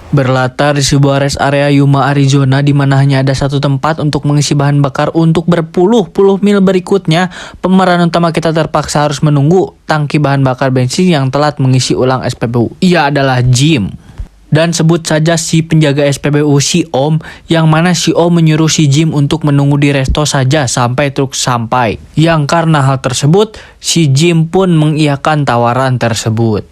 Berlatar di sebuah rest area Yuma, Arizona, di mana hanya ada satu tempat untuk mengisi bahan bakar untuk berpuluh-puluh mil berikutnya, pemeran utama kita terpaksa harus menunggu tangki bahan bakar bensin yang telat mengisi ulang SPBU. Ia adalah Jim. Dan sebut saja si penjaga SPBU, si Om, yang mana si Om menyuruh si Jim untuk menunggu di resto saja sampai truk sampai. Yang karena hal tersebut, si Jim pun mengiyakan tawaran tersebut.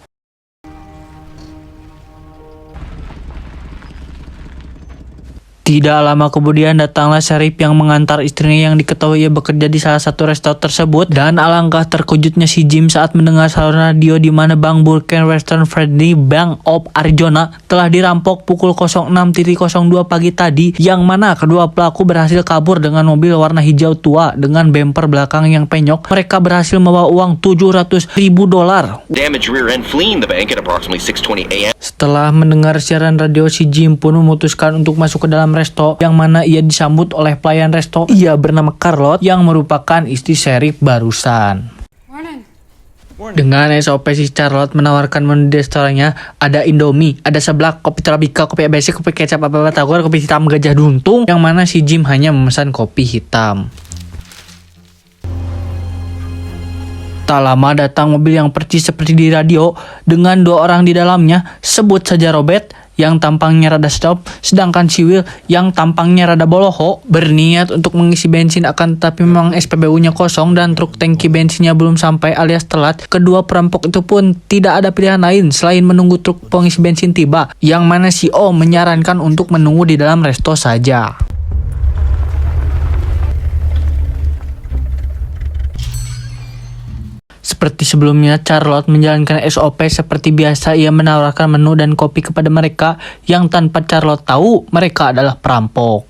Tidak lama kemudian datanglah Sheriff yang mengantar istrinya yang diketahui ia bekerja di salah satu resto tersebut, dan alangkah terkejutnya si Jim saat mendengar saluran radio di mana Bank Burken Western Friendly Bank of Arizona telah dirampok pukul 06.02 pagi tadi, yang mana kedua pelaku berhasil kabur dengan mobil warna hijau tua dengan bemper belakang yang penyok. Mereka berhasil membawa uang $700,000. Damaged rear end fleeing the bank at approximately 6:20 a.m. Setelah mendengar siaran radio, si Jim pun memutuskan untuk masuk ke dalam resto, yang mana ia disambut oleh pelayan resto. Ia bernama Charlotte yang merupakan istri Sheriff barusan. Dengan SOP, si Charlotte menawarkan menu di restorannya. Ada Indomie, ada seblak, kopi Torabika, kopi basic, kopi kecap, apa-apa tawar, kopi hitam gajah duntung, yang mana si Jim hanya memesan kopi hitam. Tak lama datang mobil yang percis seperti di radio dengan dua orang di dalamnya. Sebut saja Robert yang tampangnya rada stop, sedangkan si Will yang tampangnya rada boloho berniat untuk mengisi bensin, akan tetapi memang SPBU-nya kosong dan truk tangki bensinnya belum sampai alias telat. Kedua perampok itu pun tidak ada pilihan lain selain menunggu truk pengisi bensin tiba, yang mana si O menyarankan untuk menunggu di dalam resto saja. Seperti sebelumnya, Charlotte menjalankan SOP seperti biasa. Ia menawarkan menu dan kopi kepada mereka, yang tanpa Charlotte tahu mereka adalah perampok.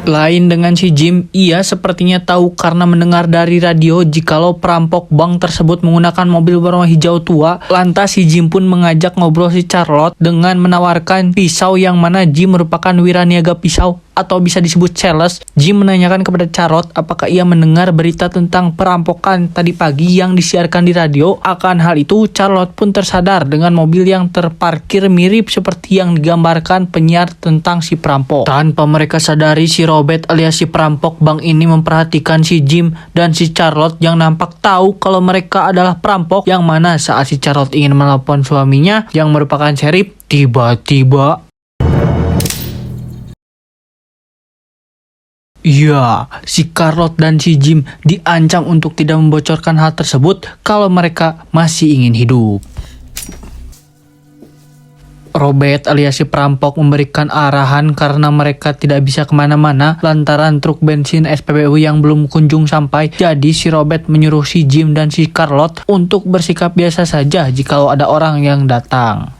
Lain dengan si Jim, ia sepertinya tahu karena mendengar dari radio jikalau perampok bank tersebut menggunakan mobil berwarna hijau tua. Lantas si Jim pun mengajak ngobrol si Charlotte dengan menawarkan pisau, yang mana Jim merupakan wiraniaga pisau atau bisa disebut sales. Jim menanyakan kepada Charlotte apakah ia mendengar berita tentang perampokan tadi pagi yang disiarkan di radio. Akan hal itu, Charlotte pun tersadar dengan mobil yang terparkir mirip seperti yang digambarkan penyiar tentang si perampok. Tanpa mereka sadari, si Robert alias si perampok bank ini memperhatikan si Jim dan si Charlotte yang nampak tahu kalau mereka adalah perampok, yang mana saat si Charlotte ingin menelepon suaminya yang merupakan Sheriff, tiba-tiba ya, si Charlotte dan si Jim diancam untuk tidak membocorkan hal tersebut kalau mereka masih ingin hidup. Robert alias si perampok memberikan arahan karena mereka tidak bisa kemana-mana lantaran truk bensin SPBU yang belum kunjung sampai. Jadi si Robert menyuruh si Jim dan si Charlotte untuk bersikap biasa saja jikalau ada orang yang datang.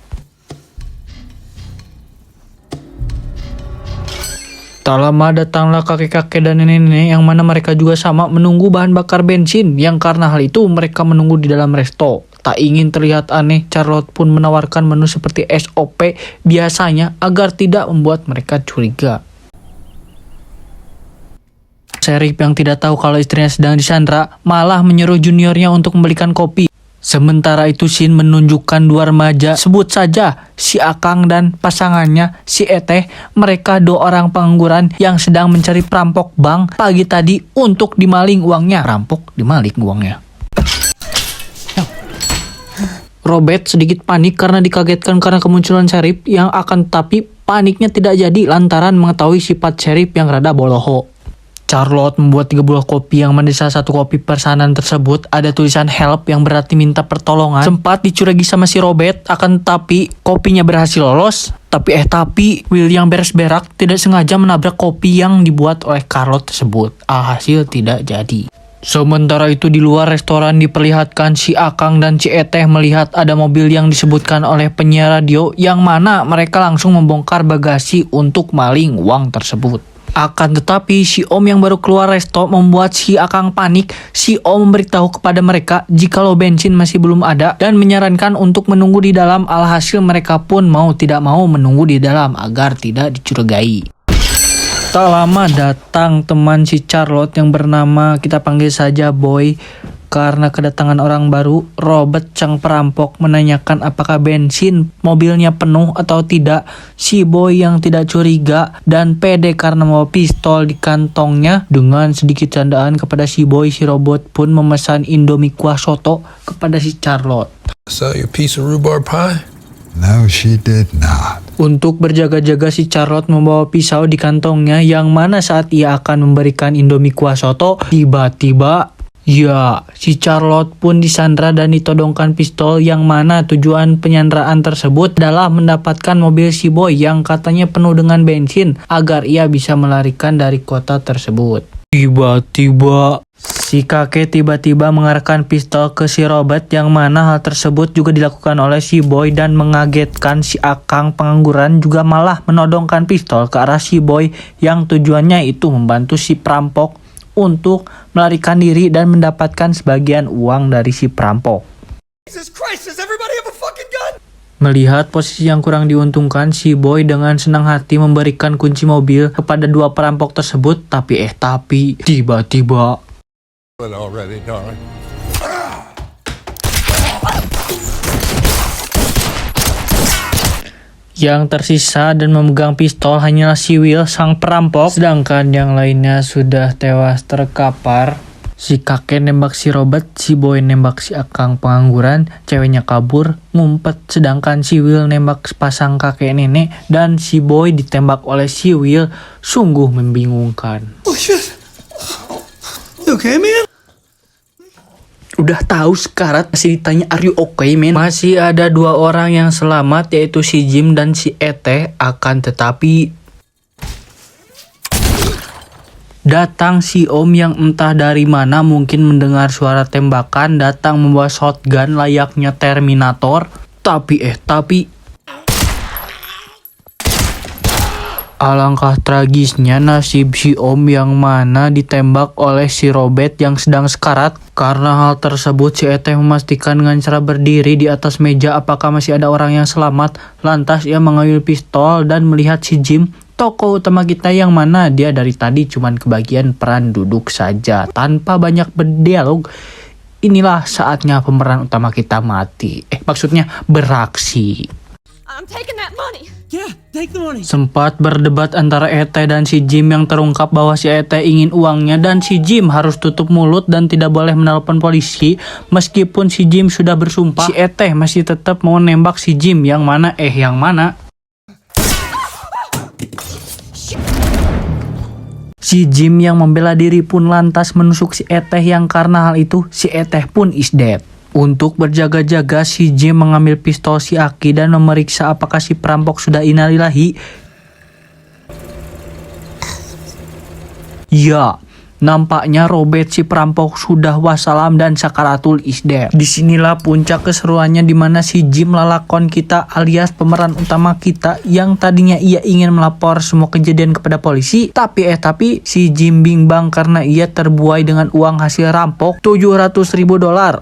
Tak lama datanglah kakek-kakek dan nenek-nenek, yang mana mereka juga sama menunggu bahan bakar bensin, yang karena hal itu mereka menunggu di dalam resto. Tak ingin terlihat aneh, Charlotte pun menawarkan menu seperti SOP biasanya agar tidak membuat mereka curiga. Sheriff yang tidak tahu kalau istrinya sedang disandra malah menyuruh juniornya untuk membelikan kopi. Sementara itu Shin menunjukkan dua remaja, sebut saja si Akang dan pasangannya si Eteh. Mereka dua orang pengangguran yang sedang mencari perampok bank pagi tadi untuk dimaling uangnya. Perampok dimaling uangnya. Robert sedikit panik karena dikagetkan karena kemunculan Sheriff, yang akan tetapi paniknya tidak jadi lantaran mengetahui sifat Sheriff yang rada boloho. Charlotte membuat 3 buah kopi, yang mana di salah satu kopi pesanan tersebut ada tulisan help yang berarti minta pertolongan. Sempat dicurigai sama si Robert, akan tetapi kopinya berhasil lolos. Tapi Will yang beres-berak tidak sengaja menabrak kopi yang dibuat oleh Charlotte tersebut. Alhasil tidak jadi. Sementara itu di luar restoran diperlihatkan si Akang dan si Eteh melihat ada mobil yang disebutkan oleh penyiar radio, yang mana mereka langsung membongkar bagasi untuk maling uang tersebut. Akan tetapi si Om yang baru keluar resto membuat si Akang panik. Si Om memberitahu kepada mereka jikalau bensin masih belum ada dan menyarankan untuk menunggu di dalam. Alhasil mereka pun mau tidak mau menunggu di dalam agar tidak dicurigai. Tak lama datang teman si Charlotte yang bernama, kita panggil saja Boy. Karena kedatangan orang baru, Robert sang perampok menanyakan apakah bensin mobilnya penuh atau tidak. Si boy yang tidak curiga dan pede karena membawa pistol di kantongnya, dengan sedikit candaan kepada si boy, si Robert pun memesan Indomie kuah soto kepada si Charlotte. Sell you a piece of rhubarb pie? No, she did not. Untuk berjaga-jaga, si Charlotte membawa pisau di kantongnya, yang mana saat ia akan memberikan Indomie kuah soto, tiba-tiba ya, si Charlotte pun disandra dan ditodongkan pistol, yang mana tujuan penyanderaan tersebut adalah mendapatkan mobil si boy yang katanya penuh dengan bensin agar ia bisa melarikan dari kota tersebut. Tiba-tiba si kakek mengarahkan pistol ke si Robert, yang mana hal tersebut juga dilakukan oleh si boy dan mengagetkan si akang pengangguran juga malah menodongkan pistol ke arah si boy yang tujuannya itu membantu si perampok untuk melarikan diri dan mendapatkan sebagian uang dari si perampok. Jesus Christ, does everybody have a fucking gun? Melihat posisi yang kurang diuntungkan, si boy dengan senang hati memberikan kunci mobil kepada dua perampok tersebut, tapi tiba-tiba Already, darling. yang tersisa dan memegang pistol hanyalah si Will sang perampok, sedangkan yang lainnya sudah tewas terkapar. Si kakek nembak si Robert, si boy nembak si akang pengangguran, ceweknya kabur ngumpet, sedangkan si Will nembak sepasang kakek nenek dan si boy ditembak oleh si Will. Sungguh membingungkan. Oh shit. You okay, man? Udah tahu sekarat masih ditanya are you okay, man? Masih ada dua orang yang selamat, yaitu si Jim dan si Ete. Akan tetapi datang si Om yang entah dari mana mungkin mendengar suara tembakan, datang membawa shotgun layaknya Terminator. Tapi alangkah tragisnya nasib si Om yang mana ditembak oleh si Robert yang sedang sekarat. Karena hal tersebut, si Ete memastikan dengan cara berdiri di atas meja apakah masih ada orang yang selamat. Lantas ia mengambil pistol dan melihat si Jim, tokoh utama kita, yang mana dia dari tadi cuman kebagian peran duduk saja tanpa banyak berdialog. Inilah saatnya pemeran utama kita mati. Maksudnya beraksi. I'm taking that money. Yeah, take the money. Sempat berdebat antara Ete dan si Jim yang terungkap bahwa si Ete ingin uangnya dan si Jim harus tutup mulut dan tidak boleh menelpon polisi. Meskipun si Jim sudah bersumpah, si Ete masih tetap mau nembak si Jim, yang mana si Jim yang membela diri pun lantas menusuk si Ete, yang karena hal itu si Ete pun is dead. Untuk berjaga-jaga, si Jim mengambil pistol si Aki dan memeriksa apakah si perampok sudah innalillahi. Ya, nampaknya Robert si perampok sudah wassalam dan sakaratul is dead. Disinilah puncak keseruannya, dimana si Jim lalakon kita alias pemeran utama kita yang tadinya ia ingin melapor semua kejadian kepada polisi, tapi si Jim bimbang karena ia terbuai dengan uang hasil rampok $700.000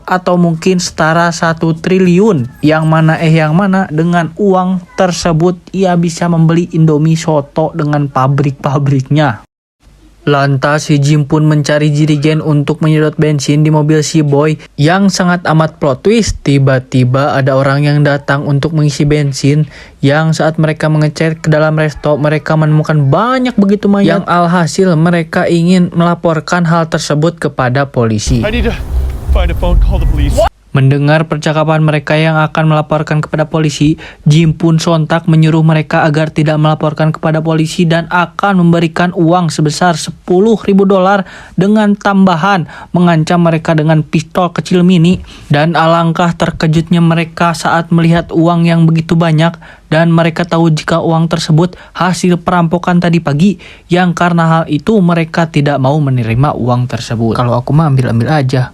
atau mungkin setara 1 triliun, yang mana dengan uang tersebut ia bisa membeli Indomie soto dengan pabrik-pabriknya. Lantas si Jim pun mencari jirigen untuk menyedot bensin di mobil si boy, yang sangat amat plot twist. Tiba-tiba ada orang yang datang untuk mengisi bensin, yang saat mereka mengecek ke dalam resto mereka menemukan banyak begitu mayat, yang alhasil mereka ingin melaporkan hal tersebut kepada polisi. I need to find a phone, call the police. Mendengar percakapan mereka yang akan melaporkan kepada polisi, Jim pun sontak menyuruh mereka agar tidak melaporkan kepada polisi dan akan memberikan uang sebesar $10.000 dengan tambahan mengancam mereka dengan pistol kecil mini. Dan alangkah terkejutnya mereka saat melihat uang yang begitu banyak, dan mereka tahu jika uang tersebut hasil perampokan tadi pagi, yang karena hal itu mereka tidak mau menerima uang tersebut. Kalau aku mah ambil aja.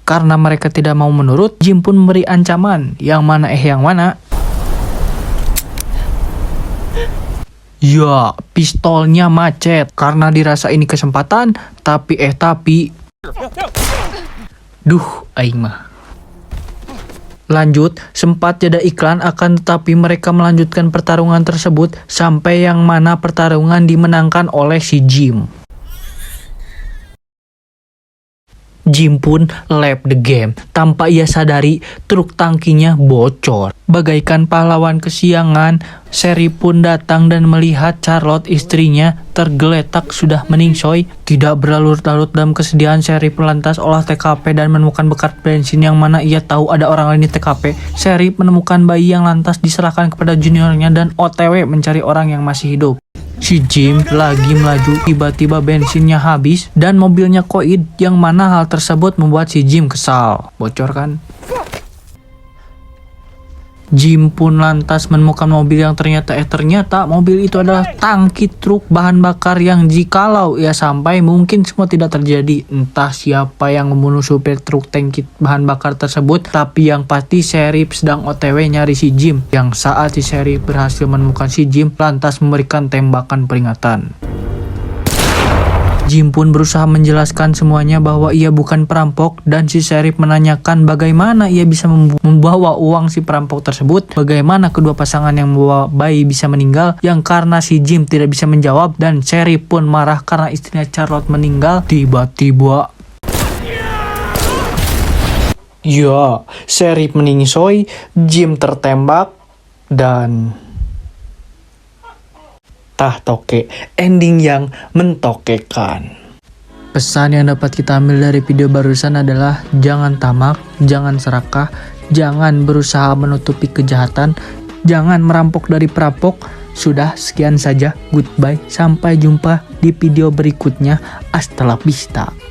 Karena mereka tidak mau menurut, Jim pun memberi ancaman, yang mana ya, pistolnya macet. Karena dirasa ini kesempatan, tapi aing mah. Lanjut, sempat jeda iklan, akan tetapi mereka melanjutkan pertarungan tersebut sampai yang mana pertarungan dimenangkan oleh si Jim. Jim pun lap the game. Tanpa ia sadari, truk tangkinya bocor. Bagaikan pahlawan kesiangan, Sheriff pun datang dan melihat Charlotte istrinya tergeletak sudah meningsoy. Tidak berlarut-larut dalam kesedihan, Sheriff lantas olah TKP dan menemukan bekas bensin yang mana ia tahu ada orang lain di TKP. Sheriff menemukan bayi yang lantas diserahkan kepada juniornya dan OTW mencari orang yang masih hidup. Si Jim lagi melaju, tiba-tiba bensinnya habis dan mobilnya koid, yang mana hal tersebut membuat si Jim kesal. Bocor kan? Jim pun lantas menemukan mobil yang ternyata mobil itu adalah tangki truk bahan bakar yang jikalau ia sampai mungkin semua tidak terjadi. Entah siapa yang membunuh supir truk tangki bahan bakar tersebut, tapi yang pasti Sheriff sedang OTW nyari si Jim. Yang saat si Sheriff berhasil menemukan si Jim, lantas memberikan tembakan peringatan. Jim pun berusaha menjelaskan semuanya bahwa ia bukan perampok, dan si Sheriff menanyakan bagaimana ia bisa membawa uang si perampok tersebut, bagaimana kedua pasangan yang membawa bayi bisa meninggal, yang karena si Jim tidak bisa menjawab, dan Sheriff pun marah karena istrinya Charlotte meninggal. Tiba-tiba Sheriff meningsoy, Jim tertembak, dan toke, ending yang mentokekkan. Pesan yang dapat kita ambil dari video barusan adalah jangan tamak, jangan serakah, jangan berusaha menutupi kejahatan, jangan merampok dari perampok. Sudah, sekian saja, goodbye, sampai jumpa di video berikutnya. Hasta la vista.